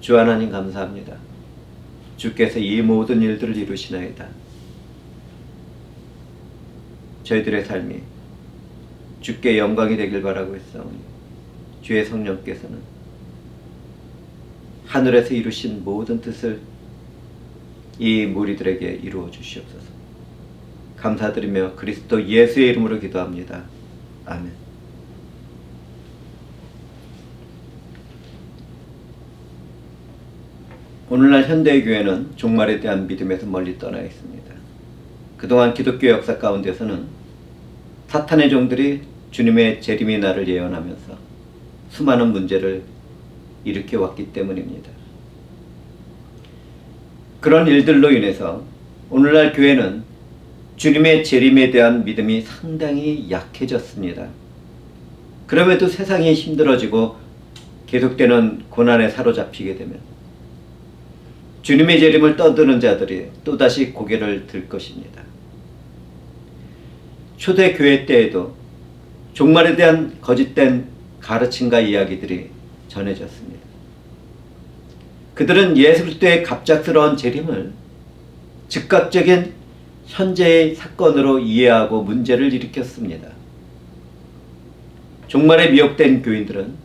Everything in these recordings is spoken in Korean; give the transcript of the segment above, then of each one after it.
주 하나님 감사합니다. 주께서 이 모든 일들을 이루시나이다. 저희들의 삶이 주께 영광이 되길 바라고 있사오니 주의 성령께서는 하늘에서 이루신 모든 뜻을 이 무리들에게 이루어 주시옵소서. 감사드리며 그리스도 예수의 이름으로 기도합니다. 아멘. 오늘날 현대의 교회는 종말에 대한 믿음에서 멀리 떠나 있습니다. 그동안 기독교 역사 가운데서는 사탄의 종들이 주님의 재림의 날을 예언하면서 수많은 문제를 일으켜 왔기 때문입니다. 그런 일들로 인해서 오늘날 교회는 주님의 재림에 대한 믿음이 상당히 약해졌습니다. 그럼에도 세상이 힘들어지고 계속되는 고난에 사로잡히게 되면 주님의 재림을 떠드는 자들이 또다시 고개를 들 것입니다. 초대교회 때에도 종말에 대한 거짓된 가르침과 이야기들이 전해졌습니다. 그들은 예수 그리스도의 갑작스러운 재림을 즉각적인 현재의 사건으로 이해하고 문제를 일으켰습니다. 종말에 미혹된 교인들은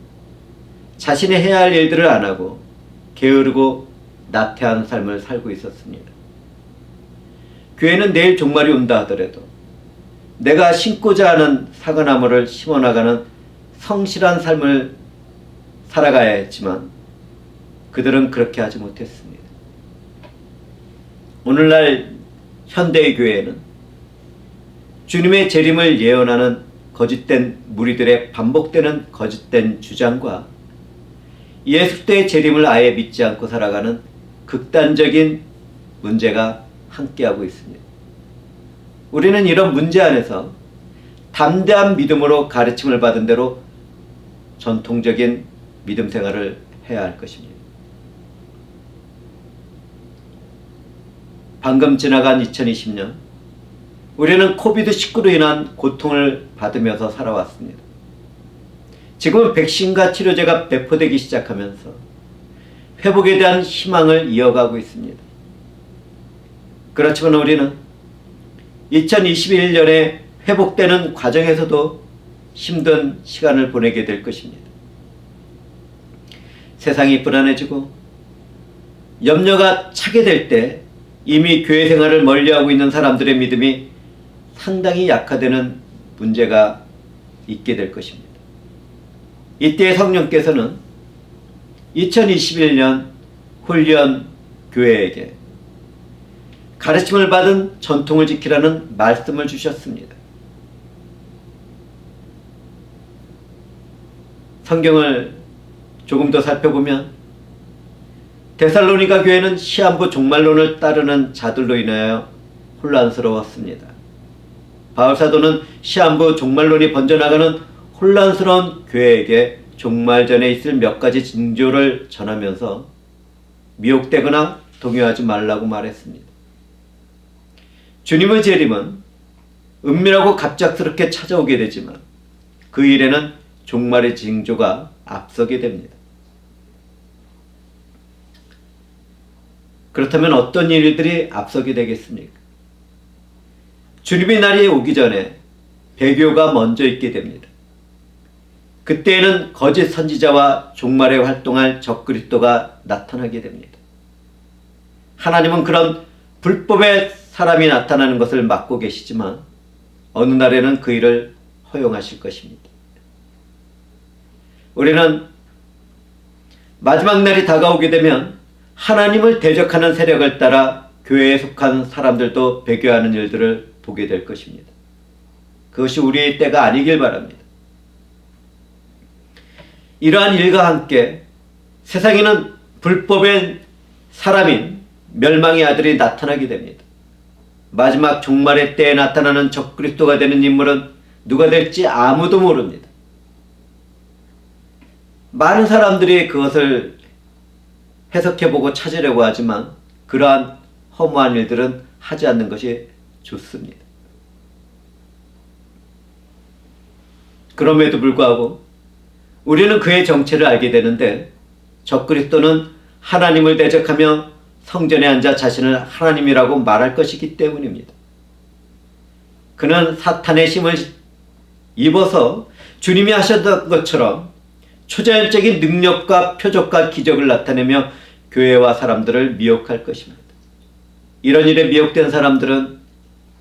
자신이 해야 할 일들을 안 하고 게으르고 나태한 삶을 살고 있었습니다. 교회는 내일 종말이 온다 하더라도 내가 심고자 하는 사과나무를 심어나가는 성실한 삶을 살아가야 했지만 그들은 그렇게 하지 못했습니다. 오늘날 현대의 교회는 주님의 재림을 예언하는 거짓된 무리들의 반복되는 거짓된 주장과 예수 그리스도의 재림을 아예 믿지 않고 살아가는 극단적인 문제가 함께하고 있습니다. 우리는 이런 문제 안에서 담대한 믿음으로 가르침을 받은 대로 전통적인 믿음 생활을 해야 할 것입니다. 방금 지나간 2020년, 우리는 코비드-19로 인한 고통을 받으면서 살아왔습니다. 지금은 백신과 치료제가 배포되기 시작하면서 회복에 대한 희망을 이어가고 있습니다. 그렇지만 우리는 2021년에 회복되는 과정에서도 힘든 시간을 보내게 될 것입니다. 세상이 불안해지고 염려가 차게 될 때 이미 교회 생활을 멀리하고 있는 사람들의 믿음이 상당히 약화되는 문제가 있게 될 것입니다. 이때 성령께서는 2021년 홀리언 교회에게 가르침을 받은 전통을 지키라는 말씀을 주셨습니다. 성경을 조금 더 살펴보면 데살로니가 교회는 시한부 종말론을 따르는 자들로 인하여 혼란스러웠습니다. 바울사도는 시한부 종말론이 번져나가는 혼란스러운 교회에게 종말 전에 있을 몇 가지 징조를 전하면서 미혹되거나 동요하지 말라고 말했습니다. 주님의 재림은 은밀하고 갑작스럽게 찾아오게 되지만 그 일에는 종말의 징조가 앞서게 됩니다. 그렇다면 어떤 일들이 앞서게 되겠습니까? 주님의 날이 오기 전에 배교가 먼저 있게 됩니다. 그때에는 거짓 선지자와 종말에 활동할 적그리스도가 나타나게 됩니다. 하나님은 그런 불법의 사람이 나타나는 것을 막고 계시지만 어느 날에는 그 일을 허용하실 것입니다. 우리는 마지막 날이 다가오게 되면 하나님을 대적하는 세력을 따라 교회에 속한 사람들도 배교하는 일들을 보게 될 것입니다. 그것이 우리의 때가 아니길 바랍니다. 이러한 일과 함께 세상에는 불법의 사람인 멸망의 아들이 나타나게 됩니다. 마지막 종말의 때에 나타나는 적그리스도가 되는 인물은 누가 될지 아무도 모릅니다. 많은 사람들이 그것을 해석해보고 찾으려고 하지만 그러한 허무한 일들은 하지 않는 것이 좋습니다. 그럼에도 불구하고 우리는 그의 정체를 알게 되는데 적그리스도는 하나님을 대적하며 성전에 앉아 자신을 하나님이라고 말할 것이기 때문입니다. 그는 사탄의 힘을 입어서 주님이 하셨던 것처럼 초자연적인 능력과 표적과 기적을 나타내며 교회와 사람들을 미혹할 것입니다. 이런 일에 미혹된 사람들은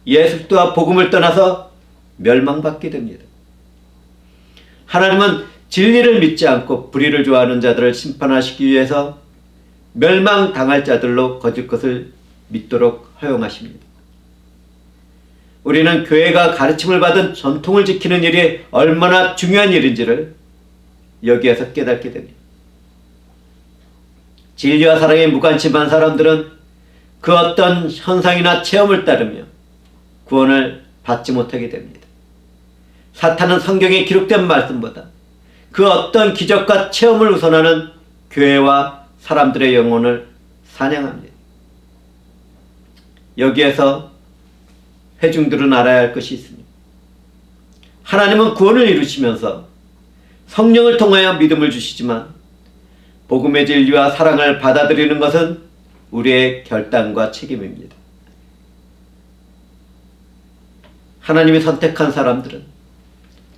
예수 그리스도와 복음을 떠나서 멸망받게 됩니다. 하나님은 진리를 믿지 않고 불의를 좋아하는 자들을 심판하시기 위해서 멸망당할 자들로 거짓 것을 믿도록 허용하십니다. 우리는 교회가 가르침을 받은 전통을 지키는 일이 얼마나 중요한 일인지를 여기에서 깨닫게 됩니다. 진리와 사랑에 무관심한 사람들은 그 어떤 현상이나 체험을 따르며 구원을 받지 못하게 됩니다. 사탄은 성경에 기록된 말씀보다 그 어떤 기적과 체험을 우선하는 교회와 사람들의 영혼을 사냥합니다. 여기에서 회중들은 알아야 할 것이 있습니다. 하나님은 구원을 이루시면서 성령을 통하여 믿음을 주시지만 복음의 진리와 사랑을 받아들이는 것은 우리의 결단과 책임입니다. 하나님이 선택한 사람들은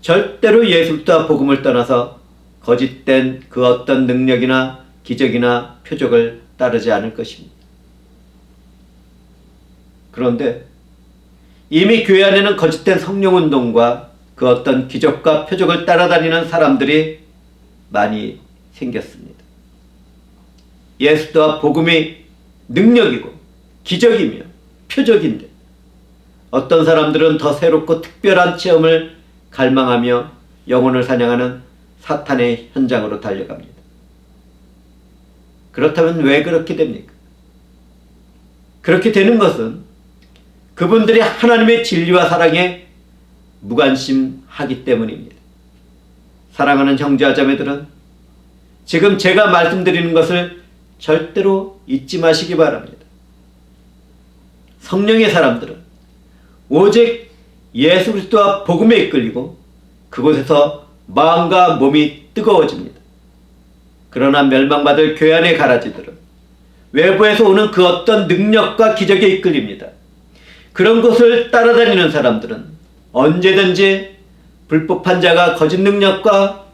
절대로 예수 그리스도와 복음을 떠나서 거짓된 그 어떤 능력이나 기적이나 표적을 따르지 않을 것입니다. 그런데 이미 교회 안에는 거짓된 성령운동과 그 어떤 기적과 표적을 따라다니는 사람들이 많이 생겼습니다. 예수 그리스도와 복음이 능력이고 기적이며 표적인데 어떤 사람들은 더 새롭고 특별한 체험을 갈망하며 영혼을 사냥하는 사탄의 현장으로 달려갑니다. 그렇다면 왜 그렇게 됩니까? 그렇게 되는 것은 그분들이 하나님의 진리와 사랑에 무관심하기 때문입니다. 사랑하는 형제와 자매들은 지금 제가 말씀드리는 것을 절대로 잊지 마시기 바랍니다. 성령의 사람들은 오직 예수 그리스도와 복음에 이끌리고 그곳에서 마음과 몸이 뜨거워집니다. 그러나 멸망받을 교회 안의 가라지들은 외부에서 오는 그 어떤 능력과 기적에 이끌립니다. 그런 것을 따라다니는 사람들은 언제든지 불법한 자가 거짓 능력과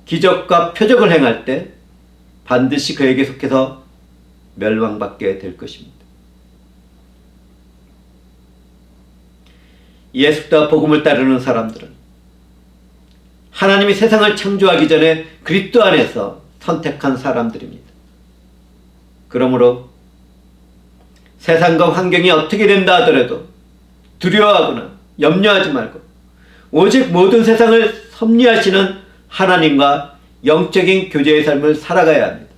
기적과 표적을 행할 때 반드시 그에게 속해서 멸망받게 될 것입니다. 예수 그리스도와 복음을 따르는 사람들은 하나님이 세상을 창조하기 전에 그리스도 안에서 선택한 사람들입니다. 그러므로 세상과 환경이 어떻게 된다 하더라도 두려워하거나 염려하지 말고 오직 모든 세상을 섭리하시는 하나님과 영적인 교제의 삶을 살아가야 합니다.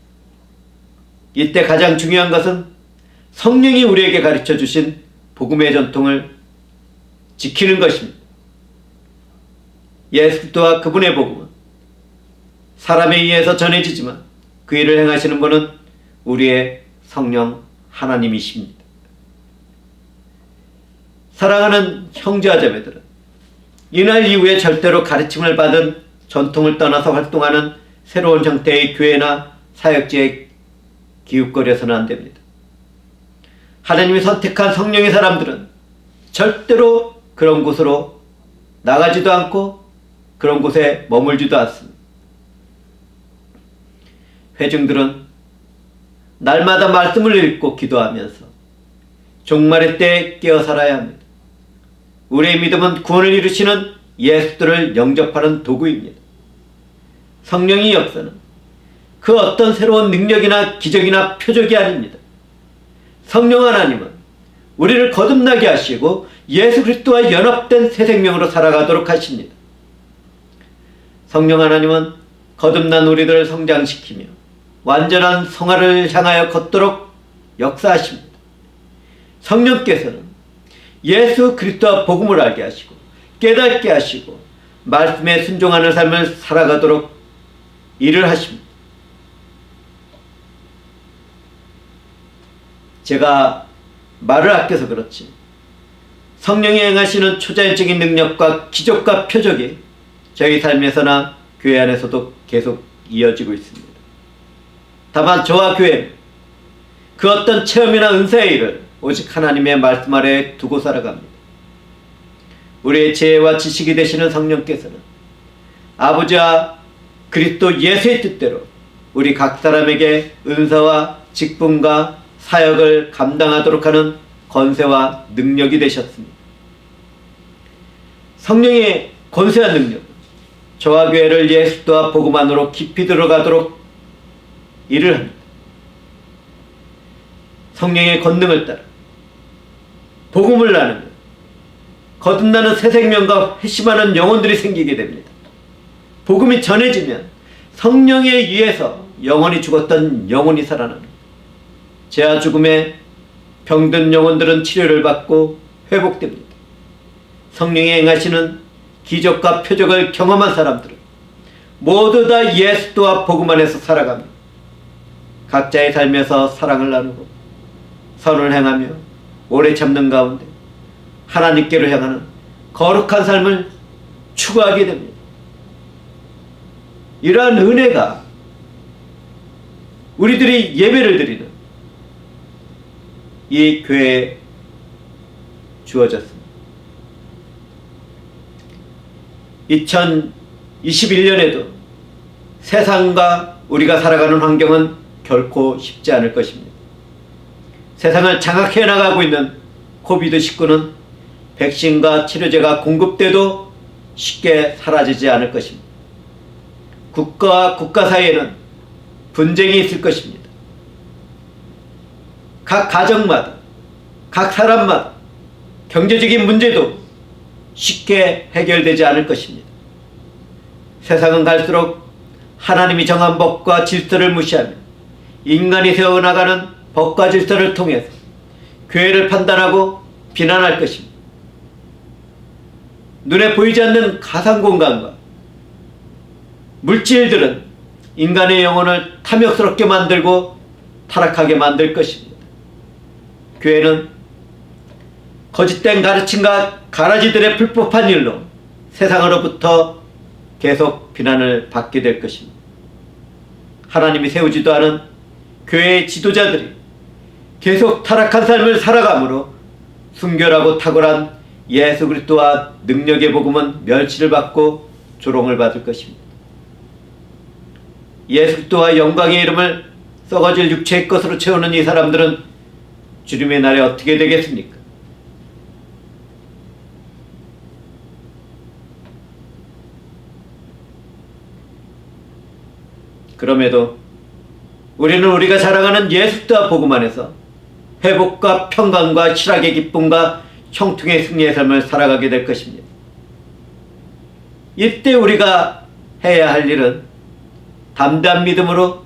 이때 가장 중요한 것은 성령이 우리에게 가르쳐 주신 복음의 전통을 지키는 것입니다. 예수 그리스도와 그분의 복음은 사람에 의해서 전해지지만 그 일을 행하시는 분은 우리의 성령 하나님이십니다. 사랑하는 형제와 자매들은 이날 이후에 절대로 가르침을 받은 전통을 떠나서 활동하는 새로운 형태의 교회나 사역지에 기웃거려서는 안 됩니다. 하나님이 선택한 성령의 사람들은 절대로 그런 곳으로 나가지도 않고 그런 곳에 머물지도 않습니다. 회중들은 날마다 말씀을 읽고 기도하면서 종말의 때에 깨어 살아야 합니다. 우리의 믿음은 구원을 이루시는 예수들을 영접하는 도구입니다. 성령의 역사는 그 어떤 새로운 능력이나 기적이나 표적이 아닙니다. 성령 하나님은 우리를 거듭나게 하시고 예수 그리스도와 연합된 새 생명으로 살아가도록 하십니다. 성령 하나님은 거듭난 우리들을 성장시키며 완전한 성화를 향하여 걷도록 역사하십니다. 성령께서는 예수 그리스도와 복음을 알게 하시고 깨닫게 하시고 말씀에 순종하는 삶을 살아가도록 일을 하십니다. 제가 말을 아껴서 그렇지 성령이 행하시는 초자연적인 능력과 기적과 표적이 저희 삶에서나 교회 안에서도 계속 이어지고 있습니다. 다만 저와 교회는 그 어떤 체험이나 은사의 일을 오직 하나님의 말씀 아래에 두고 살아갑니다. 우리의 지혜와 지식이 되시는 성령께서는 아버지와 그리스도 예수의 뜻대로 우리 각 사람에게 은사와 직분과 사역을 감당하도록 하는 권세와 능력이 되셨습니다. 성령의 권세와 능력, 저와 교회를 예수와 복음 안으로 깊이 들어가도록 일을 합니다. 성령의 권능을 따라 복음을 나누며 거듭나는 새 생명과 회심하는 영혼들이 생기게 됩니다. 복음이 전해지면 성령에 의해서 영원히 죽었던 영혼이 살아납니다. 죄와 죽음에 병든 영혼들은 치료를 받고 회복됩니다. 성령이 행하시는 기적과 표적을 경험한 사람들은 모두 다 예수와 복음 안에서 살아갑니다. 각자의 삶에서 사랑을 나누고 선을 행하며 오래 참는 가운데 하나님께로 향하는 거룩한 삶을 추구하게 됩니다. 이러한 은혜가 우리들이 예배를 드리는 이 교회에 주어졌습니다. 2021년에도 세상과 우리가 살아가는 환경은 결코 쉽지 않을 것입니다. 세상을 장악해 나가고 있는 코비드19는 백신과 치료제가 공급돼도 쉽게 사라지지 않을 것입니다. 국가와 국가 사이에는 분쟁이 있을 것입니다. 각 가정마다, 각 사람마다 경제적인 문제도 쉽게 해결되지 않을 것입니다. 세상은 갈수록 하나님이 정한 법과 질서를 무시하며 인간이 세워나가는 법과 질서를 통해서 교회를 판단하고 비난할 것입니다. 눈에 보이지 않는 가상공간과 물질들은 인간의 영혼을 탐욕스럽게 만들고 타락하게 만들 것입니다. 교회는 거짓된 가르침과 가라지들의 불법한 일로 세상으로부터 계속 비난을 받게 될 것입니다. 하나님이 세우지도 않은 교회의 지도자들이 계속 타락한 삶을 살아가므로 순결하고 탁월한 예수 그리스도와 능력의 복음은 멸시를 받고 조롱을 받을 것입니다. 예수 그리스도와 영광의 이름을 썩어질 육체의 것으로 채우는 이 사람들은 주님의 날에 어떻게 되겠습니까? 그럼에도 우리는 우리가 자랑하는 예수 그리스도와 복음 안에서 회복과 평강과 실학의 기쁨과 형통의 승리의 삶을 살아가게 될 것입니다. 이때 우리가 해야 할 일은 담대한 믿음으로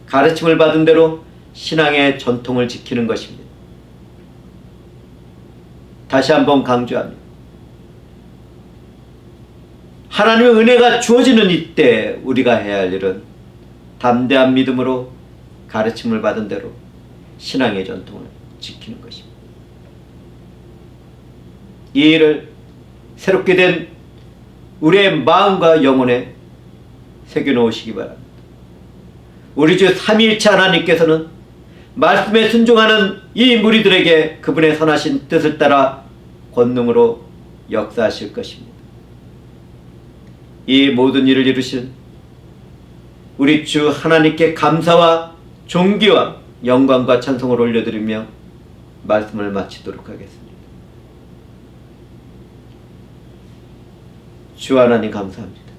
가르침을 받은 대로 신앙의 전통을 지키는 것입니다. 다시 한번 강조합니다. 하나님의 은혜가 주어지는 이때 우리가 해야 할 일은 담대한 믿음으로 가르침을 받은 대로 신앙의 전통을 지키는 것입니다. 이 일을 새롭게 된 우리의 마음과 영혼에 새겨놓으시기 바랍니다. 우리 주 삼위일체 하나님께서는 말씀에 순종하는 이 무리들에게 그분의 선하신 뜻을 따라 권능으로 역사하실 것입니다. 이 모든 일을 이루신 우리 주 하나님께 감사와 존귀와 영광과 찬송을 올려드리며 말씀을 마치도록 하겠습니다. 주 하나님 감사합니다.